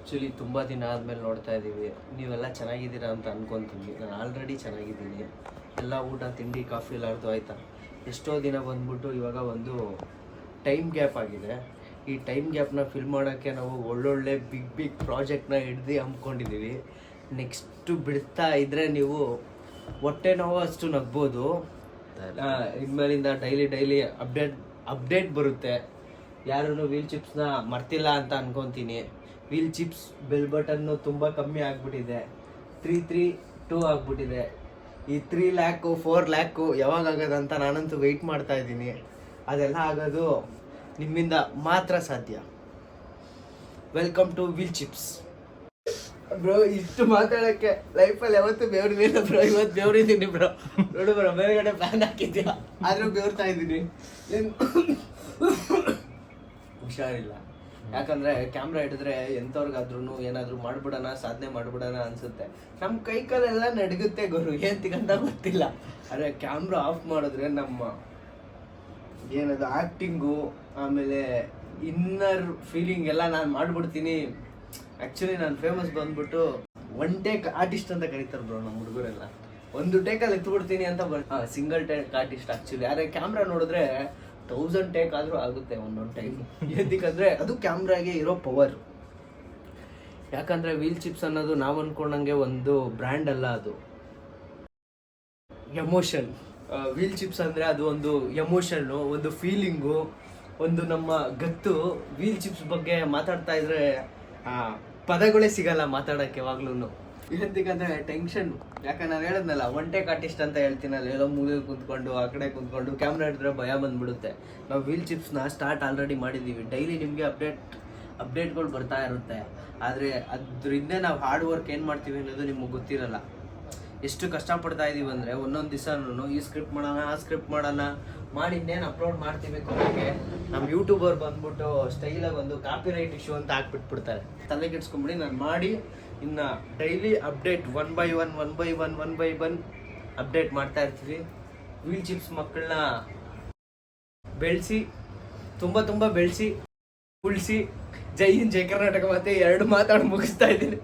Actually ತುಂಬ ದಿನ ಆದಮೇಲೆ ನೋಡ್ತಾ ಇದ್ದೀವಿ. ನೀವೆಲ್ಲ ಚೆನ್ನಾಗಿದ್ದೀರಾ ಅಂತ ಅನ್ಕೊತೀನಿ. ನಾನು ಆಲ್ರೆಡಿ ಚೆನ್ನಾಗಿದ್ದೀನಿ. ಎಲ್ಲ ಊಟ ತಿಂಡಿ ಕಾಫಿ ಎಲ್ಲಾರ್ದು ಆಯಿತಾ. ಎಷ್ಟೋ ದಿನ ಬಂದ್ಬಿಟ್ಟು ಇವಾಗ ಒಂದು ಟೈಮ್ ಗ್ಯಾಪ್ ಆಗಿದೆ. ಈ ಟೈಮ್ ಗ್ಯಾಪ್ನ ಫಿಲ್ ಮಾಡೋಕ್ಕೆ ನಾವು ಒಳ್ಳೊಳ್ಳೆ ಬಿಗ್ ಪ್ರಾಜೆಕ್ಟ್ನ ಹಿಡ್ದು ಹಮ್ಮಿಕೊಂಡಿದ್ದೀವಿ. ನೆಕ್ಸ್ಟು ಬಿಡ್ತಾ ಇದ್ದರೆ ನೀವು ಹೊಟ್ಟೆ ನೋವು ಅಷ್ಟು ನಗ್ಬೋದು. ಇನ್ಮೇಲಿಂದ ಡೈಲಿ ಅಪ್ಡೇಟ್ ಬರುತ್ತೆ. ಯಾರೂ ವೀಲ್ ಚಿಪ್ಸ್ನ ಮರ್ತಿಲ್ಲ ಅಂತ ಅನ್ಕೊತೀನಿ. ವೀಲ್ ಚಿಪ್ಸ್ ಬೆಲ್ ಬಟನ್ನು ತುಂಬ ಕಮ್ಮಿ ಆಗಿಬಿಟ್ಟಿದೆ. 332 ಆಗಿಬಿಟ್ಟಿದೆ. ಈ 3 ಲ್ಯಾಕ್ 4 ಲ್ಯಾಕ್ ಯಾವಾಗ ಆಗೋದಂತ ನಾನಂತೂ ವೆಯ್ಟ್ ಮಾಡ್ತಾ ಇದ್ದೀನಿ. ಅದೆಲ್ಲ ಆಗೋದು ನಿಮ್ಮಿಂದ ಮಾತ್ರ ಸಾಧ್ಯ. Welcome to wheel chips. Bro, ಇಷ್ಟು ಮಾತಾಡೋಕ್ಕೆ ಲೈಫಲ್ಲಿ ಯಾವತ್ತೂ ಬೆವರಿಲ್ಲ ಬ್ರೋ. ಇವತ್ತು ಬೆವರಿದ್ದೀನಿ ಬ್ರೋ. ನೋಡು ಬ್ರೋ, ಮೇಲ್ಗಡೆ ಪ್ಲಾನ್ ಹಾಕಿದ್ಯಾ, ಆದರೂ ಬೆವರ್ತಾ ಇದ್ದೀನಿ. ಏನು ಹುಷಾರಿಲ್ಲ. ಯಾಕಂದರೆ ಕ್ಯಾಮ್ರಾ ಹಿಡಿದ್ರೆ ಎಂಥವ್ರಿಗಾದ್ರೂ ಏನಾದರೂ ಮಾಡ್ಬಿಡೋಣ, ಸಾಧನೆ ಮಾಡ್ಬಿಡೋಣ ಅನಿಸುತ್ತೆ. ನಮ್ಮ ಕೈ ಕಾಲೆಲ್ಲ ನಡಗುತ್ತೆ ಗುರು, ಏನು ತಿಗಂತ ಗೊತ್ತಿಲ್ಲ. ಆದರೆ ಕ್ಯಾಮ್ರಾ ಆಫ್ ಮಾಡಿದ್ರೆ ನಮ್ಮ ಏನದು ಆ್ಯಕ್ಟಿಂಗು, ಆಮೇಲೆ ಇನ್ನರ್ ಫೀಲಿಂಗ್ ಎಲ್ಲ ನಾನು ಮಾಡಿಬಿಡ್ತೀನಿ. ಆ್ಯಕ್ಚುಲಿ ನಾನು ಫೇಮಸ್ ಬಂದ್ಬಿಟ್ಟು 1 ಟೇಕ್ ಆರ್ಟಿಸ್ಟ್ ಅಂತ ಕರೀತಾರೆ ಬ್ರೋ ನಮ್ಮ ಹುಡುಗರೆಲ್ಲ. 1 ಟೇಕಲ್ಲಿ ಎತ್ಬಿಡ್ತೀನಿ ಅಂತ ಸಿಂಗಲ್ ಟೇಕ್ ಆರ್ಟಿಸ್ಟ್ ಆ್ಯಕ್ಚುಲಿ. ಆದರೆ ಕ್ಯಾಮ್ರಾ ನೋಡಿದ್ರೆ 1000 ಟೇಕ್ ಆದರೂ ಆಗುತ್ತೆ ಒಂದೊಂದು ಟೈಮ್. ಏನಕ್ಕಂದರೆ ಅದು ಕ್ಯಾಮ್ರಾಗೆ ಇರೋ ಪವರ್. ಯಾಕಂದರೆ ವೀಲ್ ಚಿಪ್ಸ್ ಅನ್ನೋದು ನಾವು ಅಂದ್ಕೊಂಡಂಗೆ ಒಂದು ಬ್ರ್ಯಾಂಡ್ ಅಲ್ಲ, ಅದು ಎಮೋಷನ್. ವೀಲ್ ಚಿಪ್ಸ್ ಅಂದರೆ ಅದು ಒಂದು ಎಮೋಷನ್ನು, ಒಂದು ಫೀಲಿಂಗು, ಒಂದು ನಮ್ಮ ಗತ್ತು. ವೀಲ್ ಚಿಪ್ಸ್ ಬಗ್ಗೆ ಮಾತಾಡ್ತಾ ಇದ್ರೆ ಪದಗಳೇ ಸಿಗಲ್ಲ ಮಾತಾಡೋಕ್ಕೆ ಯಾವಾಗ್ಲೂ. ಇದಕ್ಕಂದ್ರೆ ಟೆನ್ಷನ್. ಯಾಕಂದ್ರೆ ನಾನು ಹೇಳಿದ್ನಲ್ಲ 1 ಟೇಕ್ ಆರ್ಟಿಸ್ಟ್ ಅಂತ ಹೇಳ್ತೀನಲ್ಲ, ಎಲ್ಲೋ ಮೂಲೆಯಲ್ಲಿ ಕುಂತ್ಕೊಂಡು ಆ ಕಡೆ ಕುಂತ್ಕೊಂಡು ಕ್ಯಾಮ್ರಾ ಹಿಡಿದ್ರೆ ಭಯ ಬಂದ್ಬಿಡುತ್ತೆ. ನಾವು ವೀಲ್ ಚಿಪ್ಸ್ನ ಸ್ಟಾರ್ಟ್ ಆಲ್ರೆಡಿ ಮಾಡಿದ್ದೀವಿ. ಡೈಲಿ ನಿಮಗೆ ಅಪ್ಡೇಟ್ಗಳು ಬರ್ತಾ ಇರುತ್ತೆ. ಆದರೆ ಅದ್ರ ಹಿಂದೆ ನಾವು ಹಾರ್ಡ್ ವರ್ಕ್ ಏನು ಮಾಡ್ತೀವಿ ಅನ್ನೋದು ನಿಮಗೆ ಗೊತ್ತಿರಲ್ಲ. ಎಷ್ಟು ಕಷ್ಟಪಡ್ತಾ ಇದ್ದೀವಿ ಅಂದರೆ ಒಂದೊಂದು ದಿವಸನೂ ಈ ಸ್ಕ್ರಿಪ್ಟ್ ಮಾಡೋಣ, ಆ ಸ್ಕ್ರಿಪ್ಟ್ ಮಾಡೋಣ ಮಾಡಿ ಇನ್ನೇನು ಅಪ್ಲೋಡ್ ಮಾಡ್ತೀವಿ. ಕೊನೆಗೆ ನಮ್ಮ ಯೂಟ್ಯೂಬರ್ ಬಂದ್ಬಿಟ್ಟು ಸ್ಟೈಲಾಗಿ ಒಂದು ಕಾಪಿರೈಟ್ ಇಶ್ಯೂ ಅಂತ ಹಾಕ್ಬಿಟ್ಬಿಡ್ತಾರೆ. ತಲೆ ಕೆಡ್ಸ್ಕೊಂಬಿಡಿ. ನಾನು ಮಾಡಿ ಇನ್ನು ಡೈಲಿ ಅಪ್ಡೇಟ್ 1 by 1 ಅಪ್ಡೇಟ್ ಮಾಡ್ತಾ ಇರ್ತೀವಿ. ವೀಲ್ ಚಿಪ್ಸ್ ಮಕ್ಕಳನ್ನ ಬೆಳೆಸಿ, ತುಂಬ ಬೆಳೆಸಿ, ಉಳಿಸಿ. ಜೈ ಹಿಂದ್, ಜೈ ಕರ್ನಾಟಕ. ಮತ್ತೆ 2 ಮಾತಾಡಿ ಮುಗಿಸ್ತಾ ಇದ್ದೀನಿ.